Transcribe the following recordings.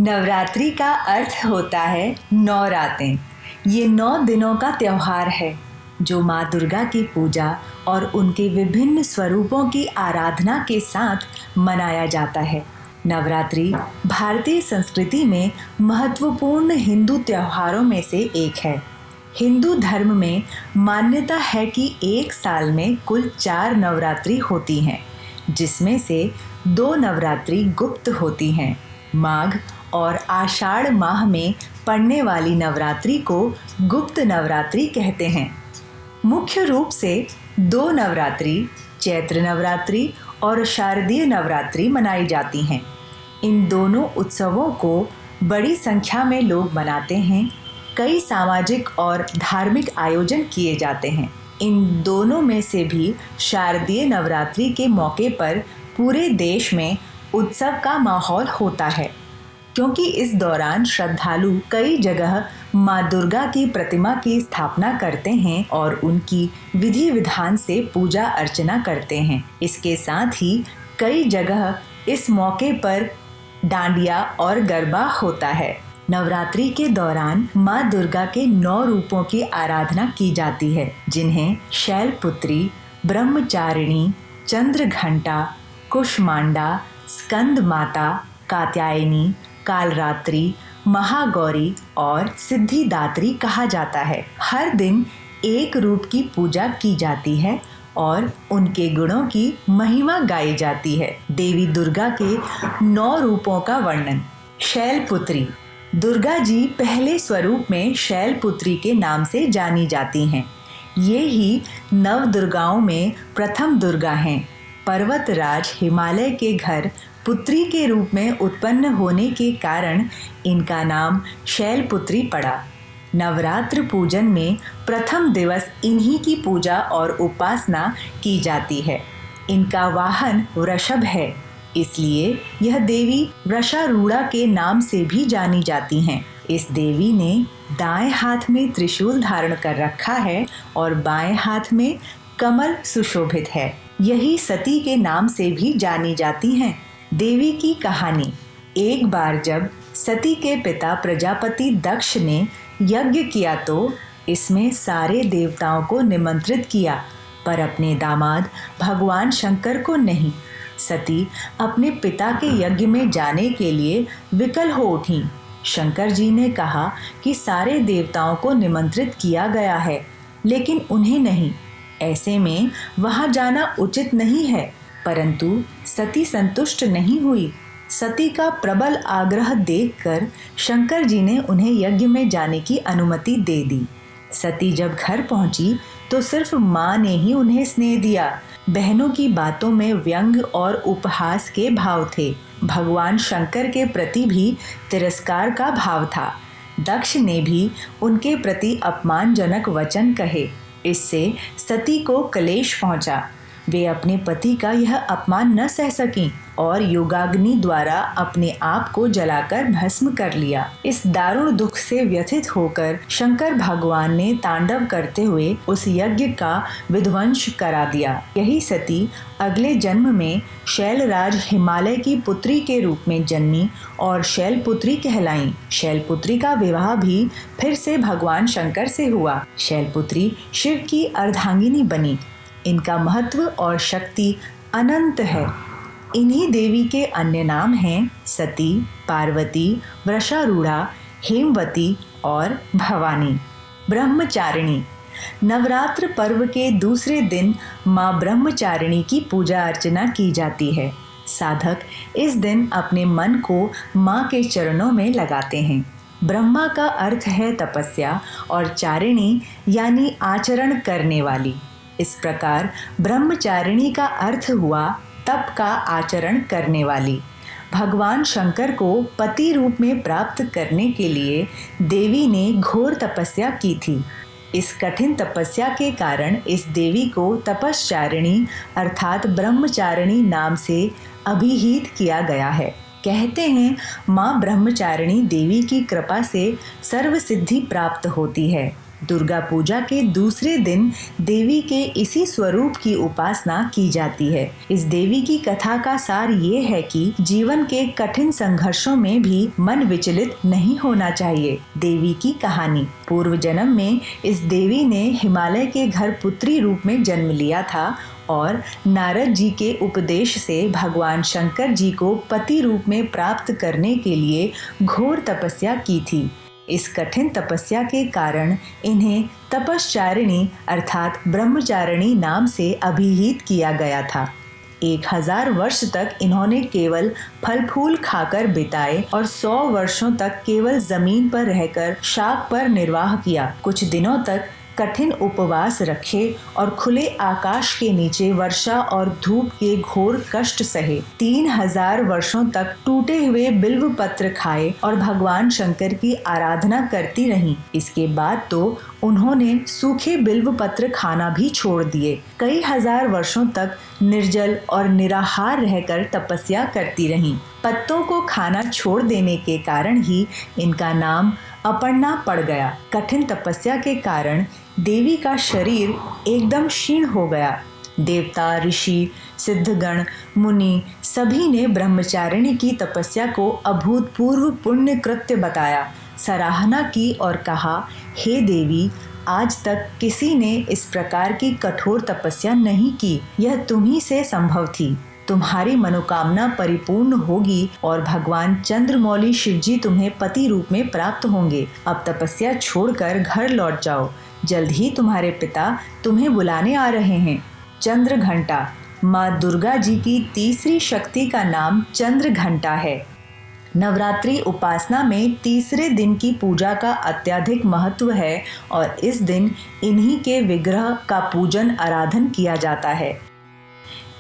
नवरात्रि का अर्थ होता है 9 रातें। ये 9 दिनों का त्योहार है जो माँ दुर्गा की पूजा और उनके विभिन्न स्वरूपों की आराधना के साथ मनाया जाता है। नवरात्रि भारतीय संस्कृति में महत्वपूर्ण हिंदू त्योहारों में से एक है। हिंदू धर्म में मान्यता है कि एक साल में कुल 4 नवरात्रि होती हैं, जिसमें से 2 नवरात्रि गुप्त होती हैं। माघ और आषाढ़ माह में पड़ने वाली नवरात्रि को गुप्त नवरात्रि कहते हैं। मुख्य रूप से 2 नवरात्रि, चैत्र नवरात्रि और शारदीय नवरात्रि मनाई जाती हैं। इन दोनों उत्सवों को बड़ी संख्या में लोग मनाते हैं। कई सामाजिक और धार्मिक आयोजन किए जाते हैं। इन दोनों में से भी शारदीय नवरात्रि के मौके पर पूरे देश में उत्सव का माहौल होता है, क्योंकि इस दौरान श्रद्धालु कई जगह माँ दुर्गा की प्रतिमा की स्थापना करते हैं और उनकी विधि विधान से पूजा अर्चना करते हैं। इसके साथ ही कई जगह इस मौके पर डांडिया और गरबा होता है। नवरात्रि के दौरान माँ दुर्गा के 9 रूपों की आराधना की जाती है, जिन्हें शैलपुत्री, ब्रह्मचारिणी, चंद्रघंटा, कुष्मांडा, स्कंद माता, कात्यायनी, कालरात्रि, महागौरी और सिद्धिदात्री कहा जाता है। हर दिन एक रूप की पूजा की जाती है और उनके गुणों की महिमा गाई जाती है। देवी दुर्गा के 9 रूपों का वर्णन। शैलपुत्री। दुर्गा जी पहले स्वरूप में शैलपुत्री के नाम से जानी जाती हैं। ये ही नव दुर्गाओं में प्रथम दुर्गा हैं। पर्वतराज हिमालय के घर पुत्री के रूप में उत्पन्न होने के कारण इनका नाम शैलपुत्री पड़ा। नवरात्र पूजन में प्रथम दिवस इन्हीं की पूजा और उपासना की जाती है। इनका वाहन वृषभ है, इसलिए यह देवी वृषारूढ़ा के नाम से भी जानी जाती हैं। इस देवी ने दाएं हाथ में त्रिशूल धारण कर रखा है और बाएं हाथ में कमल सुशोभित है। यही सती के नाम से भी जानी जाती हैं। देवी की कहानी। एक बार जब सती के पिता प्रजापति दक्ष ने यज्ञ किया तो इसमें सारे देवताओं को निमंत्रित किया, पर अपने दामाद भगवान शंकर को नहीं। सती अपने पिता के यज्ञ में जाने के लिए विकल हो उठी। शंकर जी ने कहा कि सारे देवताओं को निमंत्रित किया गया है, लेकिन उन्हें नहीं। ऐसे में वहां जाना उचित नहीं है। परंतु सती संतुष्ट नहीं हुई। सती का प्रबल आग्रह देखकर शंकर जी ने उन्हें यज्ञ में जाने की अनुमति दे दी। सती जब घर पहुंची तो सिर्फ माँ ने ही उन्हें स्नेह दिया। बहनों की बातों में व्यंग और उपहास के भाव थे। भगवान शंकर के प्रति भी तिरस्कार का भाव था। दक्ष ने भी उनके प्रति अपमानजनक वचन कहे। इससे सती को क्लेश पहुंचा। वे अपने पति का यह अपमान न सह सकीं और योगाग्नि द्वारा अपने आप को जलाकर भस्म कर लिया। इस दारुण दुख से व्यथित होकर शंकर भगवान ने तांडव करते हुए उस यज्ञ का विध्वंस करा दिया। यही सती अगले जन्म में शैलराज हिमालय की पुत्री के रूप में जन्मी और शैलपुत्री कहलाईं। शैलपुत्री का विवाह भी फिर से भगवान शंकर से हुआ। शैलपुत्री शिव की अर्धांगिनी बनी। इनका महत्व और शक्ति अनंत है। इन्हीं देवी के अन्य नाम हैं सती, पार्वती, वृषारूढ़ा, हेमवती और भवानी। ब्रह्मचारिणी। नवरात्र पर्व के दूसरे दिन माँ ब्रह्मचारिणी की पूजा अर्चना की जाती है। साधक इस दिन अपने मन को माँ के चरणों में लगाते हैं। ब्रह्मा का अर्थ है तपस्या और चारिणी यानी आचरण करने वाली। इस प्रकार ब्रह्मचारिणी का अर्थ हुआ तप का आचरण करने वाली। भगवान शंकर को पति रूप में प्राप्त करने के लिए देवी ने घोर तपस्या की थी। इस कठिन तपस्या के कारण इस देवी को तपश्चारिणी अर्थात ब्रह्मचारिणी नाम से अभिहित किया गया है। कहते हैं माँ ब्रह्मचारिणी देवी की कृपा से सर्व सिद्धि प्राप्त होती है। दुर्गा पूजा के दूसरे दिन देवी के इसी स्वरूप की उपासना की जाती है। इस देवी की कथा का सार ये है कि जीवन के कठिन संघर्षों में भी मन विचलित नहीं होना चाहिए। देवी की कहानी। पूर्व जन्म में इस देवी ने हिमालय के घर पुत्री रूप में जन्म लिया था और नारद जी के उपदेश से भगवान शंकर जी को पति रूप में प्राप्त करने के लिए घोर तपस्या की थी। इस कठिन तपस्या के कारण इन्हें तपश्चारिणी अर्थात ब्रह्मचारिणी नाम से अभिहित किया गया था। 1000 वर्ष तक इन्होंने केवल फल फूल खाकर बिताए और 100 वर्षों तक केवल जमीन पर रहकर शाक पर निर्वाह किया। कुछ दिनों तक कठिन उपवास रखे और खुले आकाश के नीचे वर्षा और धूप के घोर कष्ट सहे। 3000 वर्षों तक टूटे हुए बिल्व पत्र खाए और भगवान शंकर की आराधना करती रहीं। इसके बाद तो उन्होंने सूखे बिल्व पत्र खाना भी छोड़ दिए। कई हजार वर्षों तक निर्जल और निराहार रहकर तपस्या करती रहीं। पत्तों को खाना छोड़ देने के कारण ही इनका नाम अपर्णा पड़ गया। कठिन तपस्या के कारण देवी का शरीर एकदम क्षीण हो गया। देवता, ऋषि, सिद्धगण, मुनि सभी ने ब्रह्मचारिणी की तपस्या को अभूतपूर्व पुण्य कृत्य बताया, सराहना की और कहा, हे देवी, आज तक किसी ने इस प्रकार की कठोर तपस्या नहीं की। यह तुम्ही से संभव थी। तुम्हारी मनोकामना परिपूर्ण होगी और भगवान चंद्रमौली शिवजी तुम्हें पति रूप में प्राप्त होंगे। अब तपस्या छोड़कर घर लौट जाओ। जल्द ही तुम्हारे पिता तुम्हें बुलाने आ रहे हैं। चंद्र घंटा। माँ दुर्गा जी की तीसरी शक्ति का नाम चंद्र घंटा है। नवरात्रि उपासना में तीसरे दिन की पूजा का अत्यधिक महत्व है और इस दिन इन्हीं के विग्रह का पूजन आराधन किया जाता है।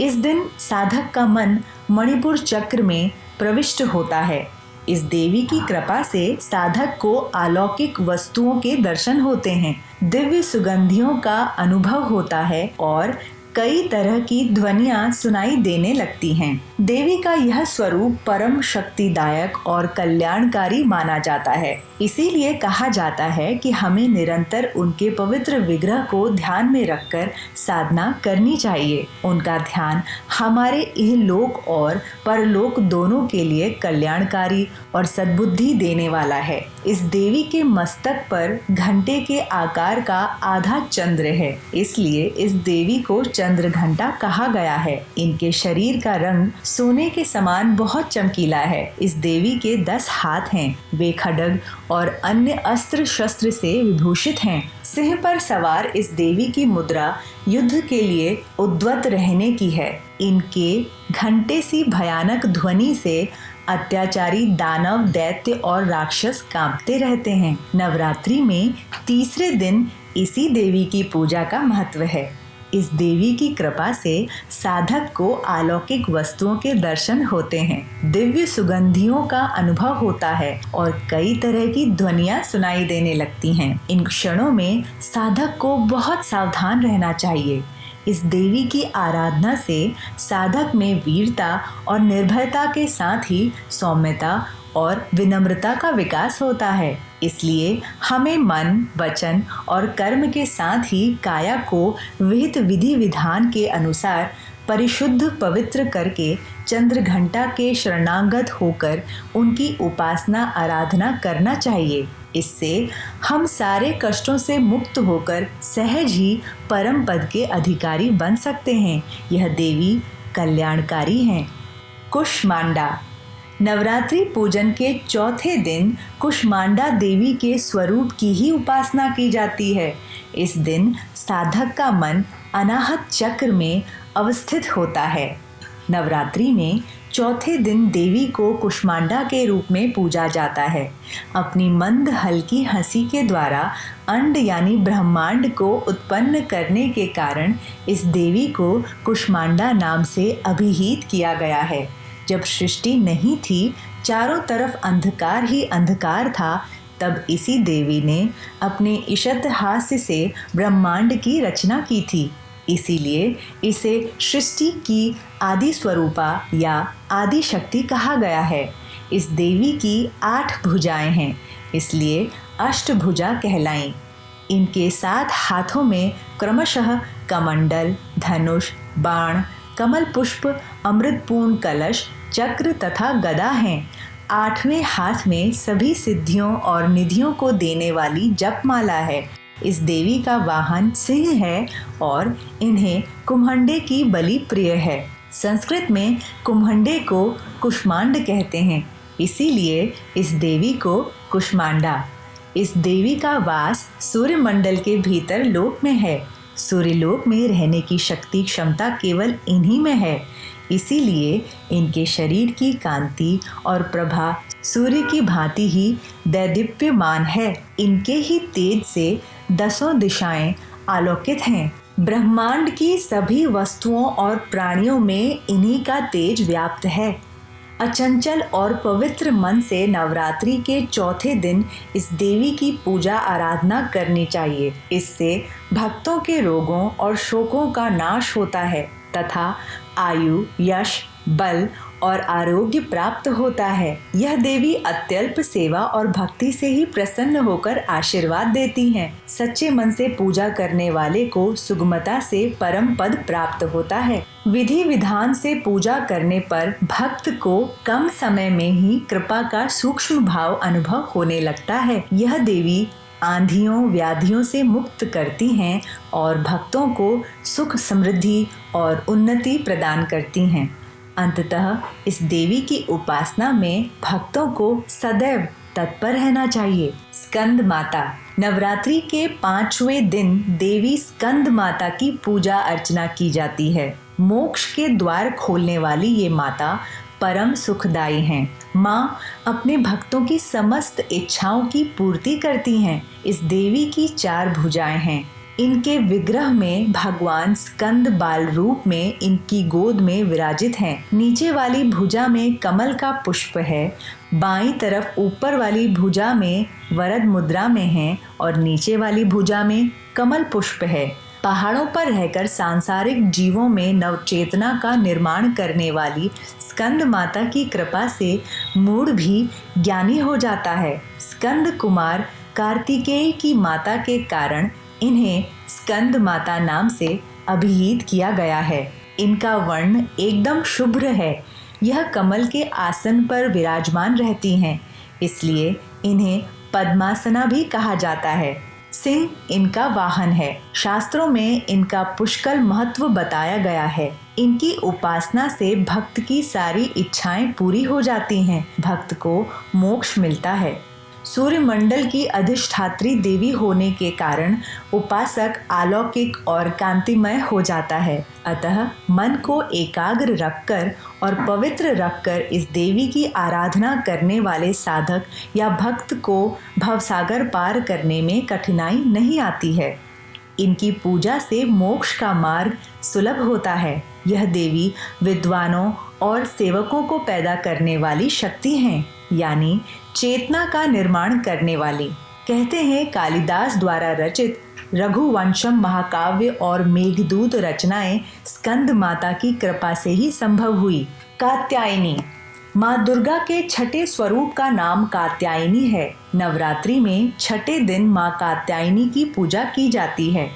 इस दिन साधक का मन मणिपुर चक्र में प्रविष्ट होता है। इस देवी की कृपा से साधक को अलौकिक वस्तुओं के दर्शन होते हैं, दिव्य सुगंधियों का अनुभव होता है और कई तरह की ध्वनियाँ सुनाई देने लगती हैं। देवी का यह स्वरूप परम शक्तिदायक और कल्याणकारी माना जाता है। इसीलिए कहा जाता है कि हमें निरंतर उनके पवित्र विग्रह को ध्यान में रखकर साधना करनी चाहिए। उनका ध्यान हमारे इहलोक और परलोक दोनों के लिए कल्याणकारी और सद्बुद्धि देने वाला है। इस देवी के मस्तक पर घंटे के आकार का आधा चंद्र है, इसलिए इस देवी को चंद्र घंटा कहा गया है। इनके शरीर का रंग सोने के समान बहुत चमकीला है। इस देवी के 10 हाथ हैं। वे खड्ग और अन्य अस्त्र शस्त्र से विभूषित हैं। सिंह पर सवार इस देवी की मुद्रा युद्ध के लिए उद्वत रहने की है। इनके घंटे सी भयानक ध्वनि से अत्याचारी दानव, दैत्य और राक्षस कांपते रहते हैं। नवरात्रि में तीसरे दिन इसी देवी की पूजा का महत्व है। इस देवी की कृपा से साधक को अलौकिक वस्तुओं के दर्शन होते हैं, दिव्य सुगंधियों का अनुभव होता है और कई तरह की ध्वनियाँ सुनाई देने लगती हैं। इन क्षणों में साधक को बहुत सावधान रहना चाहिए। इस देवी की आराधना से साधक में वीरता और निर्भयता के साथ ही सौम्यता और विनम्रता का विकास होता है। इसलिए हमें मन, वचन और कर्म के साथ ही काया को विहित विधि विधान के अनुसार परिशुद्ध पवित्र करके चंद्र घंटा के शरणागत होकर उनकी उपासना आराधना करना चाहिए। इससे हम सारे कष्टों से मुक्त होकर सहज ही परम पद के अधिकारी बन सकते हैं। यह देवी कल्याणकारी हैं। कुष्मांडा। नवरात्रि पूजन के चौथे दिन कुष्मांडा देवी के स्वरूप की ही उपासना की जाती है। इस दिन साधक का मन अनाहत चक्र में अवस्थित होता है। नवरात्रि में चौथे दिन देवी को कुष्मांडा के रूप में पूजा जाता है। अपनी मंद हल्की हंसी के द्वारा अंड यानी ब्रह्मांड को उत्पन्न करने के कारण इस देवी को कुष्मांडा नाम से अभिहित किया गया है। जब सृष्टि नहीं थी, चारों तरफ अंधकार ही अंधकार था, तब इसी देवी ने अपने ईशत हास्य से ब्रह्मांड की रचना की थी। इसीलिए इसे सृष्टि की आदि स्वरूपा या आदि शक्ति कहा गया है। इस देवी की 8 भुजाएं हैं, इसलिए अष्टभुजा कहलाईं। इनके 7 हाथों में क्रमशः कमंडल, धनुष, बाण, कमल पुष्प, अमृतपूर्ण कलश, चक्र तथा गदा हैं। 8वें हाथ में सभी सिद्धियों और निधियों को देने वाली जपमाला है। इस देवी का वाहन सिंह है और इन्हें कुम्हंडे की बलि प्रिय है। संस्कृत में कुम्हंडे को कुष्मांड कहते हैं, इसीलिए इस देवी को कुष्मांडा। इस देवी का वास सूर्य मंडल के भीतर लोक में है। सूर्यलोक में रहने की शक्ति क्षमता केवल इन्हीं में है, इसीलिए इनके शरीर की कांति और प्रभा सूर्य की भांति ही दैदीप्यमान है। इनके ही तेज से 10 दिशाएं आलोकित हैं। ब्रह्मांड की सभी वस्तुओं और प्राणियों में इन्हीं का तेज व्याप्त है। अचंचल और पवित्र मन से नवरात्रि के चौथे दिन इस देवी की पूजा आराधना करनी चाहिए। इससे भक्तों के रोगों और शोकों का नाश होता है तथा आयु, यश, बल और आरोग्य प्राप्त होता है। यह देवी अत्यल्प सेवा और भक्ति से ही प्रसन्न होकर आशीर्वाद देती हैं। सच्चे मन से पूजा करने वाले को सुगमता से परम पद प्राप्त होता है। विधि विधान से पूजा करने पर भक्त को कम समय में ही कृपा का सूक्ष्म भाव अनुभव होने लगता है। यह देवी आंधियों व्याधियों से मुक्त करती हैं और भक्तों को सुख, समृद्धि और उन्नति प्रदान करती हैं। अंततः इस देवी की उपासना में भक्तों को सदैव तत्पर रहना चाहिए। स्कंद माता। नवरात्रि के 5वें दिन देवी स्कंद माता की पूजा अर्चना की जाती है। मोक्ष के द्वार खोलने वाली ये माता परम सुखदायी हैं। माँ अपने भक्तों की समस्त इच्छाओं की पूर्ति करती हैं। इस देवी की 4 भुजाएं हैं। इनके विग्रह में भगवान स्कंद बाल रूप में इनकी गोद में विराजित हैं। नीचे वाली भुजा में कमल का पुष्प है, बाईं तरफ ऊपर वाली भुजा में वरद मुद्रा में है और नीचे वाली भुजा में कमल पुष्प है। पहाड़ों पर रहकर सांसारिक जीवों में नवचेतना का निर्माण करने वाली स्कंद माता की कृपा से मूढ़ भी ज्ञानी हो जाता है। स्कंद कुमार कार्तिकेय की माता के कारण इन्हें स्कंद माता नाम से अभिहित किया गया है। इनका वर्ण एकदम शुभ्र है। यह कमल के आसन पर विराजमान रहती हैं, इसलिए इन्हें पद्मासना भी कहा जाता है। सिंह इनका वाहन है। शास्त्रों में इनका पुष्कल महत्व बताया गया है। इनकी उपासना से भक्त की सारी इच्छाएं पूरी हो जाती हैं। भक्त को मोक्ष मिलता है। सूर्य मंडल की अधिष्ठात्री देवी होने के कारण उपासक अलौकिक और कांतिमय हो जाता है। अतः मन को एकाग्र रखकर और पवित्र रखकर इस देवी की आराधना करने वाले साधक या भक्त को भवसागर पार करने में कठिनाई नहीं आती है। इनकी पूजा से मोक्ष का मार्ग सुलभ होता है। यह देवी विद्वानों और सेवकों को पैदा करने वाली शक्ति हैं, यानी चेतना का निर्माण करने वाली। कहते हैं कालिदास द्वारा रचित रघुवंशम महाकाव्य और मेघदूत रचनाएं स्कंद माता की कृपा से ही संभव हुई। कात्यायनी। माँ दुर्गा के छठे स्वरूप का नाम कात्यायनी है। नवरात्रि में छठे दिन माँ कात्यायनी की पूजा की जाती है।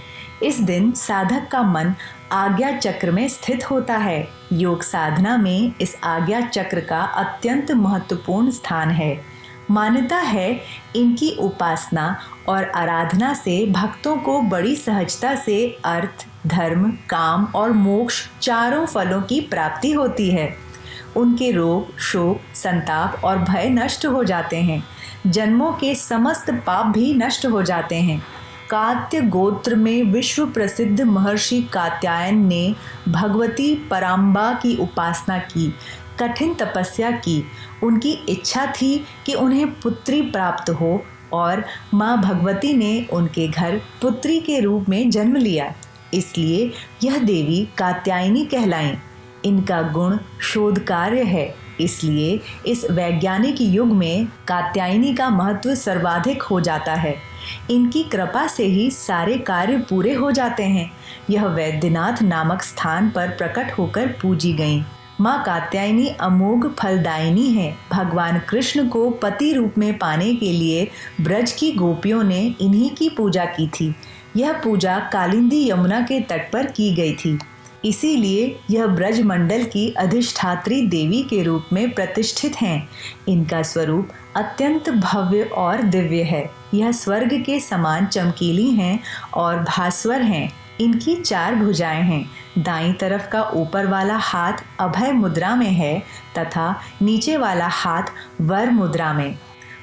इस दिन साधक का मन आज्ञा चक्र में स्थित होता है। योग साधना में इस आज्ञा चक्र का अत्यंत महत्वपूर्ण स्थान है। मान्यता है इनकी उपासना और आराधना से भक्तों को बड़ी सहजता से अर्थ, धर्म, काम और मोक्ष चारों फलों की प्राप्ति होती है। उनके रोग, शोक, संताप और भय नष्ट हो जाते हैं। जन्मों के समस्त पाप भी नष्ट हो जाते हैं। कात्य गोत्र में विश्व प्रसिद्ध महर्षि कात्यायन ने भगवती पराम्बा की उपासना की, कठिन तपस्या की। उनकी इच्छा थी कि उन्हें पुत्री प्राप्त हो और माँ भगवती ने उनके घर पुत्री के रूप में जन्म लिया, इसलिए यह देवी कात्यायनी कहलाईं। इनका गुण शोध कार्य है, इसलिए इस वैज्ञानिक युग में कात्यायनी का महत्व सर्वाधिक हो जाता है। इनकी कृपा से ही सारे कार्य पूरे हो जाते हैं। यह वैद्यनाथ नामक स्थान पर प्रकट होकर पूजी गईं। माँ कात्यायनी अमोघ फलदायिनी है। भगवान कृष्ण को पति रूप में पाने के लिए ब्रज की गोपियों ने इन्हीं की पूजा की थी। यह पूजा कालिंदी यमुना के तट पर की गई थी, इसीलिए यह ब्रज मंडल की अधिष्ठात्री देवी के रूप में प्रतिष्ठित हैं। इनका स्वरूप अत्यंत भव्य और दिव्य है। यह स्वर्ग के समान चमकीली हैं और भास्वर हैं। इनकी 4 भुजाएं हैं। दाईं तरफ का ऊपर वाला हाथ अभय मुद्रा में है तथा नीचे वाला हाथ वर मुद्रा में।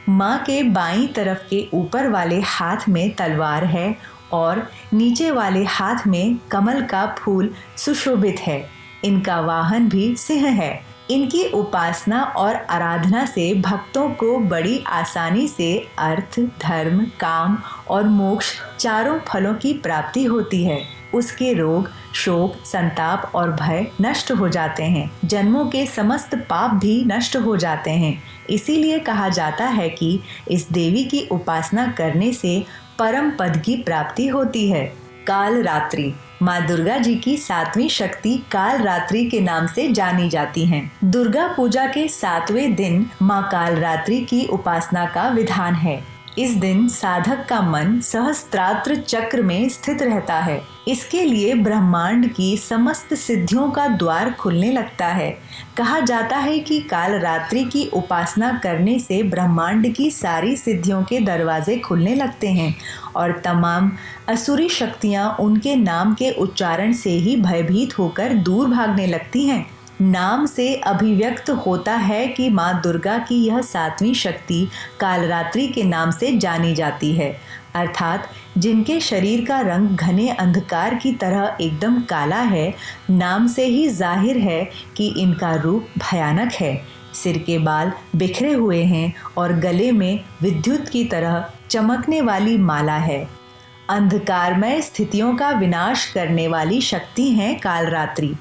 माँ के बाईं तरफ के ऊपर वाले हाथ में तलवार है और नीचे वाले हाथ में कमल का फूल सुशोभित है। इनका वाहन भी सिंह है। इनकी उपासना और आराधना से भक्तों को बड़ी आसानी से अर्थ, धर्म, काम और मोक्ष 4 फलों की प्राप्ति होती है। उसके रोग, शोक, संताप और भय नष्ट हो जाते हैं। जन्मों के समस्त पाप भी नष्ट हो जाते हैं। इसीलिए कहा जाता है कि इस देवी की उपासना करने से परम पद की प्राप्ति होती है। काल रात्रि माँ दुर्गा जी की 7वीं शक्ति काल रात्रि के नाम से जानी जाती हैं। दुर्गा पूजा के 7वें दिन माँ काल रात्रि की उपासना का विधान है। इस दिन साधक का मन सहस्त्रात्र चक्र में स्थित रहता है। इसके लिए ब्रह्मांड की समस्त सिद्धियों का द्वार खुलने लगता है। कहा जाता है कि काल रात्रि की उपासना करने से ब्रह्मांड की सारी सिद्धियों के दरवाजे खुलने लगते हैं और तमाम असुरी शक्तियां उनके नाम के उच्चारण से ही भयभीत होकर दूर भागने लगती हैं। नाम से अभिव्यक्त होता है कि माँ दुर्गा की यह 7वीं शक्ति कालरात्रि के नाम से जानी जाती है, अर्थात जिनके शरीर का रंग घने अंधकार की तरह एकदम काला है। नाम से ही जाहिर है कि इनका रूप भयानक है। सिर के बाल बिखरे हुए हैं और गले में विद्युत की तरह चमकने वाली माला है। अंधकारमय स्थितियों का विनाश करने वाली शक्ति है कालरात्रि।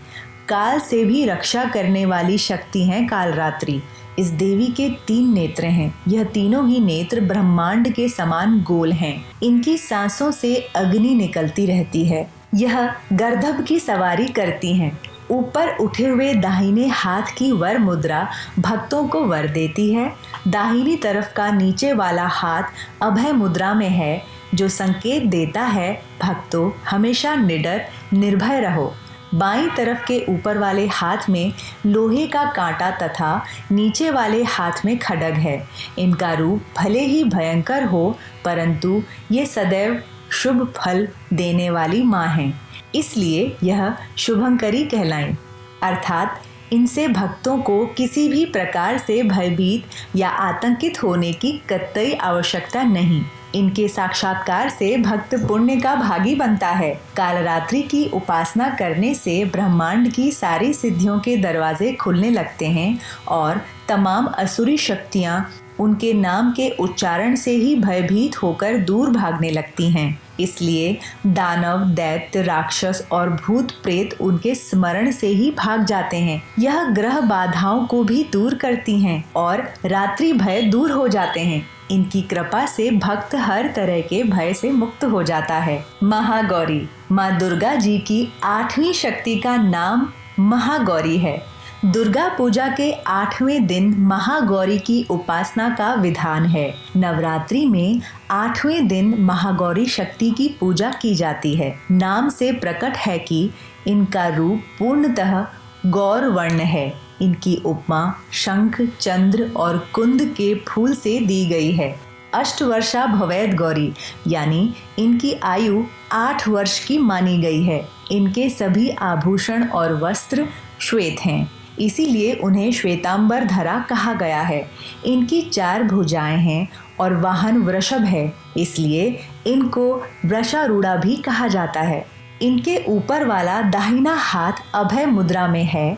काल से भी रक्षा करने वाली शक्ति है कालरात्रि। इस देवी के 3 नेत्र हैं। यह तीनों ही नेत्र ब्रह्मांड के समान गोल हैं। इनकी सांसों से अग्नि निकलती रहती है। यह गर्दभ की सवारी करती हैं। ऊपर उठे हुए दाहिने हाथ की वर मुद्रा भक्तों को वर देती है। दाहिनी तरफ का नीचे वाला हाथ अभय मुद्रा में है, जो संकेत देता है भक्तों हमेशा निडर निर्भय रहो। बाईं तरफ के ऊपर वाले हाथ में लोहे का कांटा तथा नीचे वाले हाथ में खड्ग है। इनका रूप भले ही भयंकर हो, परंतु ये सदैव शुभ फल देने वाली माँ हैं, इसलिए यह शुभंकरी कहलाएं। अर्थात इनसे भक्तों को किसी भी प्रकार से भयभीत या आतंकित होने की कतई आवश्यकता नहीं। इनके साक्षात्कार से भक्त पुण्य का भागी बनता है। कालरात्रि की उपासना करने से ब्रह्मांड की सारी सिद्धियों के दरवाजे खुलने लगते हैं और तमाम असुरी शक्तियाँ उनके नाम के उच्चारण से ही भयभीत होकर दूर भागने लगती हैं। इसलिए दानव, दैत्य, राक्षस और भूत प्रेत उनके स्मरण से ही भाग जाते हैं। यह ग्रह बाधाओं को भी दूर करती हैं और रात्रि भय दूर हो जाते हैं। इनकी कृपा से भक्त हर तरह के भय से मुक्त हो जाता है। महागौरी माँ दुर्गा जी की 8वीं शक्ति का नाम महागौरी है। दुर्गा पूजा के 8वें दिन महागौरी की उपासना का विधान है। नवरात्रि में 8वें दिन महागौरी शक्ति की पूजा की जाती है। नाम से प्रकट है कि इनका रूप पूर्णतः गौर वर्ण है। इनकी उपमा शंख, चंद्र और कुंद के फूल से दी गई है। अष्टवर्षा भवैद गौरी यानी इनकी आयु 8 वर्ष की मानी गई है। इनके सभी आभूषण और वस्त्र श्वेत हैं, इसीलिए उन्हें श्वेतांबर धरा कहा गया है। इनकी 4 भुजाएं हैं और वाहन वृषभ है, इसलिए इनको वृषारूढ़ा भी कहा जाता है। इनके ऊपर वाला दाहिना हाथ अभय मुद्रा में है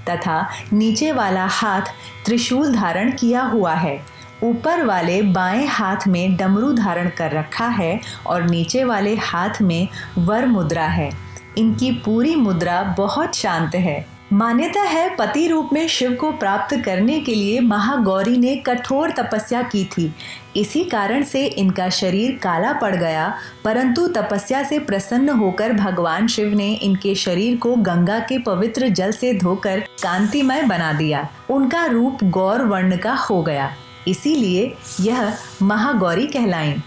तथा नीचे वाला हाथ त्रिशूल धारण किया हुआ है। ऊपर वाले बाएं हाथ में डमरू धारण कर रखा है और नीचे वाले हाथ में वर मुद्रा है। इनकी पूरी मुद्रा बहुत शांत है। मान्यता है पति रूप में शिव को प्राप्त करने के लिए महागौरी ने कठोर तपस्या की थी। इसी कारण से इनका शरीर काला पड़ गया, परंतु तपस्या से प्रसन्न होकर भगवान शिव ने इनके शरीर को गंगा के पवित्र जल से धोकर कांतिमय बना दिया। उनका रूप गौर वर्ण का हो गया, इसीलिए यह महागौरी कहलाईं।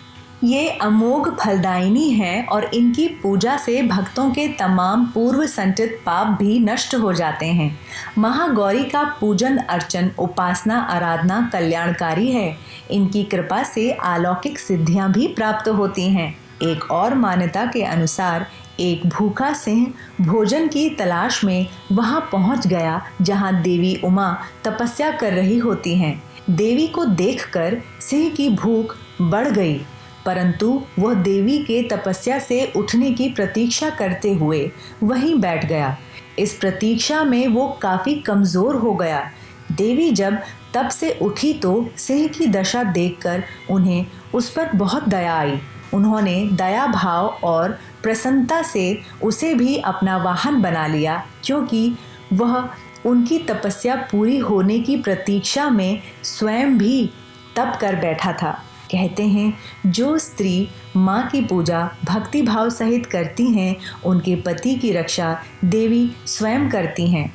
ये अमोघ फलदायिनी हैं और इनकी पूजा से भक्तों के तमाम पूर्व संचित पाप भी नष्ट हो जाते हैं। महागौरी का पूजन अर्चन उपासना आराधना कल्याणकारी है। इनकी कृपा से अलौकिक सिद्धियां भी प्राप्त होती हैं। एक और मान्यता के अनुसार एक भूखा सिंह भोजन की तलाश में वहां पहुंच गया जहां देवी उमा तपस्या कर रही होती हैं। देवी को देखकर सिंह की भूख बढ़ गई, परंतु वह देवी के तपस्या से उठने की प्रतीक्षा करते हुए वहीं बैठ गया। इस प्रतीक्षा में वो काफी कमजोर हो गया। देवी जब तब से उठी तो सिंह की दशा देखकर उन्हें उस पर बहुत दया आई। उन्होंने दया भाव और प्रसन्नता से उसे भी अपना वाहन बना लिया, क्योंकि वह उनकी तपस्या पूरी होने की प्रतीक्षा में स्वयं भी तप कर बैठा था। कहते हैं जो स्त्री माँ की पूजा भक्ति भाव सहित करती हैं, उनके पति की रक्षा देवी स्वयं करती हैं।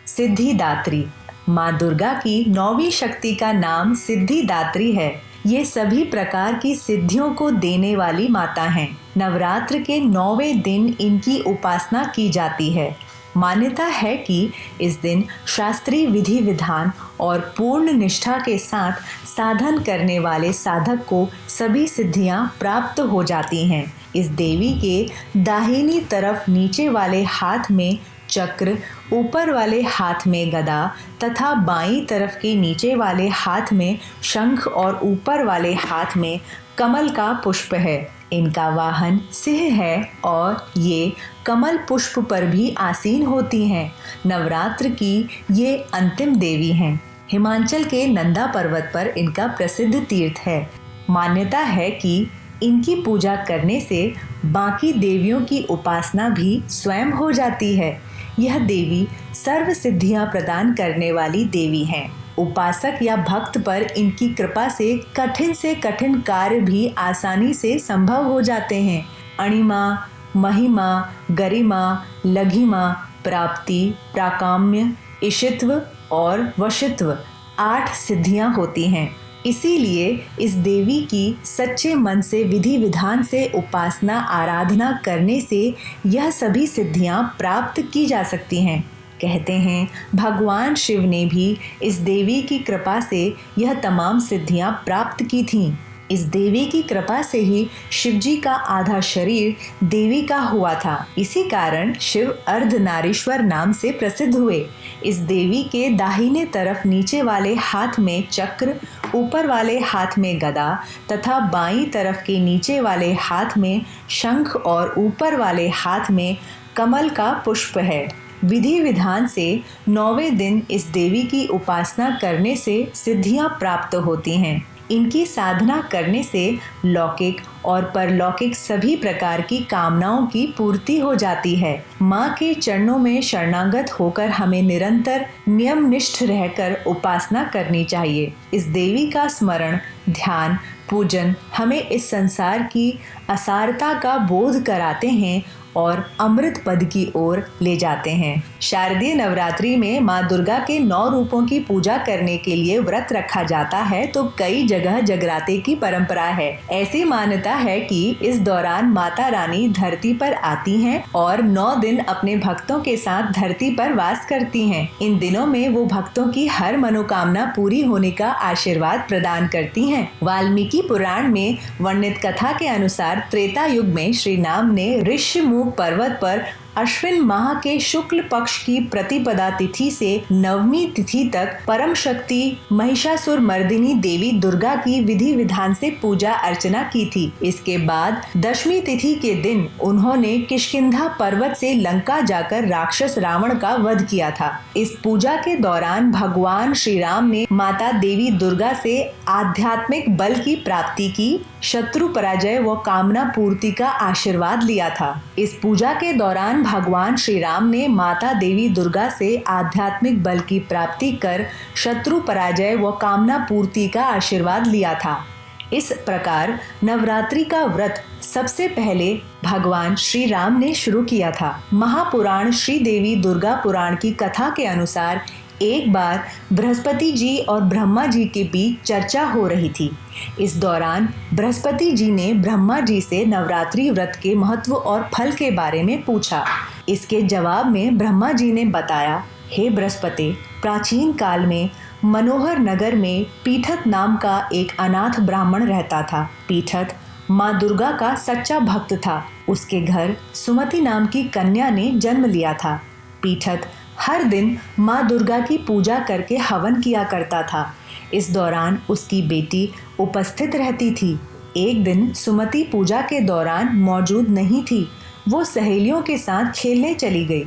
सिद्धिदात्री माँ दुर्गा की 9वीं शक्ति का नाम सिद्धिदात्री है। ये सभी प्रकार की सिद्धियों को देने वाली माता हैं। नवरात्र के 9वें दिन इनकी उपासना की जाती है। मान्यता है कि इस दिन शास्त्रीय विधि विधान और पूर्ण निष्ठा के साथ साधन करने वाले साधक को सभी सिद्धियां प्राप्त हो जाती हैं। इस देवी के दाहिनी तरफ नीचे वाले हाथ में चक्र, ऊपर वाले हाथ में गदा तथा बाईं तरफ के नीचे वाले हाथ में शंख और ऊपर वाले हाथ में कमल का पुष्प है। इनका वाहन सिंह है और ये कमल पुष्प पर भी आसीन होती हैं। नवरात्र की ये अंतिम देवी हैं। हिमाचल के नंदा पर्वत पर इनका प्रसिद्ध तीर्थ है। मान्यता है कि इनकी पूजा करने से बाकी देवियों की उपासना भी स्वयं हो जाती है। यह देवी सर्व सिद्धियां प्रदान करने वाली देवी हैं। उपासक या भक्त पर इनकी कृपा से कठिन कार्य भी आसानी से संभव हो जाते हैं। अणिमा, महिमा, गरिमा, लघिमा, प्राप्ति, प्राकाम्य, इशित्व और वशित्व 8 सिद्धियां होती हैं। इसीलिए इस देवी की सच्चे मन से विधि विधान से उपासना आराधना करने से यह सभी सिद्धियां प्राप्त की जा सकती हैं। कहते हैं भगवान शिव ने भी इस देवी की कृपा से यह तमाम सिद्धियां प्राप्त की थीं। इस देवी की कृपा से ही शिवजी का आधा शरीर देवी का हुआ था। इसी कारण शिव अर्धनारीश्वर नाम से प्रसिद्ध हुए। इस देवी के दाहिने तरफ नीचे वाले हाथ में चक्र, ऊपर वाले हाथ में गदा तथा बाईं तरफ के नीचे वाले हाथ में शंख और ऊपर वाले हाथ में कमल का पुष्प है। विधि विधान से 9वें दिन इस देवी की उपासना करने से सिद्धियां प्राप्त होती हैं। इनकी साधना करने से लौकिक और परलौकिक सभी प्रकार की कामनाओं की पूर्ति हो जाती है। माँ के चरणों में शरणागत होकर हमें निरंतर नियमनिष्ठ रहकर उपासना करनी चाहिए। इस देवी का स्मरण, ध्यान, पूजन हमें इस संसार की असारता का बोध कराते हैं और अमृत पद की ओर ले जाते हैं। शारदीय नवरात्रि में माँ दुर्गा के 9 रूपों की पूजा करने के लिए व्रत रखा जाता है, तो कई जगह जगराते की परंपरा है। ऐसी मान्यता है कि इस दौरान माता रानी धरती पर आती हैं और 9 दिन अपने भक्तों के साथ धरती पर वास करती हैं। इन दिनों में वो भक्तों की हर मनोकामना पूरी होने का आशीर्वाद प्रदान करती हैं। वाल्मीकि पुराण में वर्णित कथा के अनुसार त्रेता युग में श्री राम ने ऋष्यमुख पर्वत पर अश्विन माह के शुक्ल पक्ष की प्रतिपदा तिथि से 9वीं तिथि तक परम शक्ति महिषासुर मर्दिनी देवी दुर्गा की विधि विधान से पूजा अर्चना की थी। इसके बाद 10वीं तिथि के दिन उन्होंने किष्किंधा पर्वत से लंका जाकर राक्षस रावण का वध किया था। इस पूजा के दौरान भगवान श्री राम ने माता देवी दुर्गा से आध्यात्मिक बल की प्राप्ति की, शत्रु पराजय व कामना पूर्ति का आशीर्वाद लिया था। इस पूजा के दौरान भगवान श्री राम ने माता देवी दुर्गा से आध्यात्मिक बल की प्राप्ति कर शत्रु पराजय व कामना पूर्ति का आशीर्वाद लिया था। इस प्रकार नवरात्रि का व्रत सबसे पहले भगवान श्री राम ने शुरू किया था। महापुराण श्री देवी दुर्गा पुराण की कथा के अनुसार एक बार बृहस्पति जी और ब्रह्मा जी के बीच चर्चा हो रही थी। इस दौरान बृहस्पति जी ने ब्रह्मा जी से नवरात्रि व्रत के महत्व और फल के बारे में पूछा। इसके जवाब में ब्रह्मा जी ने बताया, हे बृहस्पति, प्राचीन काल में मनोहर नगर में पीठत नाम का एक अनाथ ब्राह्मण रहता था। पीठत माँ दुर्गा का सच्चा भक्त था। उसके घर सुमति नाम की कन्या ने जन्म लिया था। पीठत हर दिन माँ दुर्गा की पूजा करके हवन किया करता था। इस दौरान उसकी बेटी उपस्थित रहती थी। एक दिन सुमति पूजा के दौरान मौजूद नहीं थी। वो सहेलियों के साथ खेलने चली गई।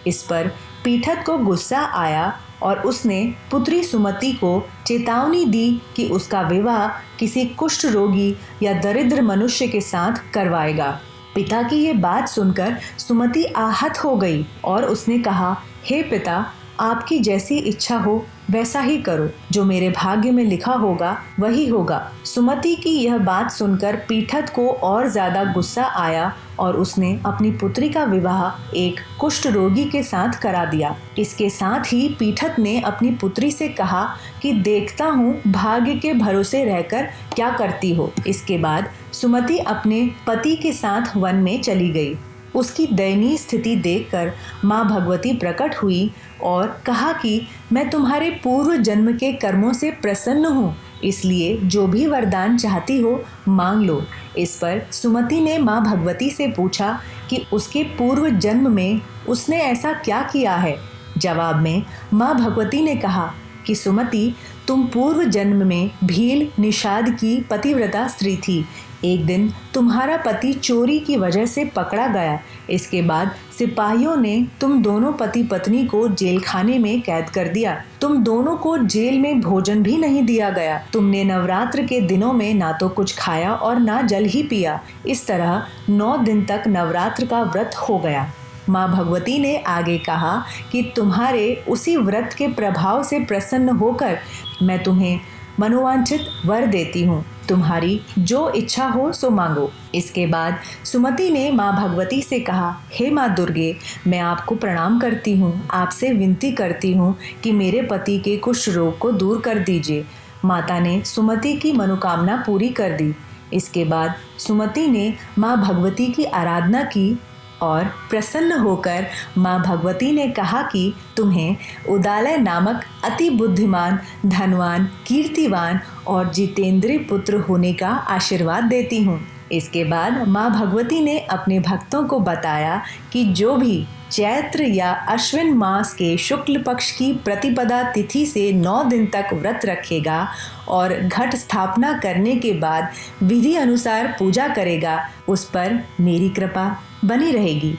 इस पर पीठत को गुस्सा आया और उसने पुत्री सुमति को चेतावनी दी कि उसका विवाह किसी कुष्ठ रोगी या दरिद्र मनुष्य के साथ करवाएगा। पिता की ये बात सुनकर सुमति आहत हो गई और उसने कहा, हे पिता, आपकी जैसी इच्छा हो वैसा ही करो। जो मेरे भाग्य में लिखा होगा वही होगा। सुमति की यह बात सुनकर पीठत को और ज्यादा गुस्सा आया और उसने अपनी पुत्री का विवाह एक कुष्ठ रोगी के साथ करा दिया। इसके साथ ही पीठत ने अपनी पुत्री से कहा कि देखता हूँ भाग्य के भरोसे रहकर क्या करती हो। इसके बाद सुमति अपने पति के साथ वन में चली गई। उसकी दयनीय स्थिति देखकर माँ भगवती प्रकट हुई और कहा कि मैं तुम्हारे पूर्व जन्म के कर्मों से प्रसन्न हूँ, इसलिए जो भी वरदान चाहती हो मांग लो। इस पर सुमति ने माँ भगवती से पूछा कि उसके पूर्व जन्म में उसने ऐसा क्या किया है। जवाब में माँ भगवती ने कहा कि सुमति, तुम पूर्व जन्म में भील निषाद की पतिव्रता स्त्री थी। एक दिन तुम्हारा पति चोरी की वजह से पकड़ा गया। इसके बाद सिपाहियों ने तुम दोनों पति पत्नी को जेल खाने में कैद कर दिया। तुम दोनों को जेल में भोजन भी नहीं दिया गया। तुमने नवरात्र के दिनों में ना तो कुछ खाया और ना जल ही पिया। इस तरह 9 दिन तक नवरात्र का व्रत हो गया। माँ भगवती ने आगे कहा कि तुम्हारे उसी व्रत के प्रभाव से प्रसन्न होकर मैं तुम्हें मनोवांछित वर देती हूँ। तुम्हारी जो इच्छा हो सो मांगो। इसके बाद सुमति ने माँ भगवती से कहा, हे माँ दुर्गे, मैं आपको प्रणाम करती हूँ। आपसे विनती करती हूँ कि मेरे पति के कुष्ठ रोग को दूर कर दीजिए। माता ने सुमति की मनोकामना पूरी कर दी। इसके बाद सुमति ने माँ भगवती की आराधना की और प्रसन्न होकर माँ भगवती ने कहा कि तुम्हें उदालय नामक अति बुद्धिमान, धनवान, कीर्तिवान और जितेंद्रीय पुत्र होने का आशीर्वाद देती हूँ। इसके बाद माँ भगवती ने अपने भक्तों को बताया कि जो भी चैत्र या अश्विन मास के शुक्ल पक्ष की प्रतिपदा तिथि से 9 दिन तक व्रत रखेगा और घट स्थापना करने के बाद विधि अनुसार पूजा करेगा, उस पर मेरी कृपा बनी रहेगी।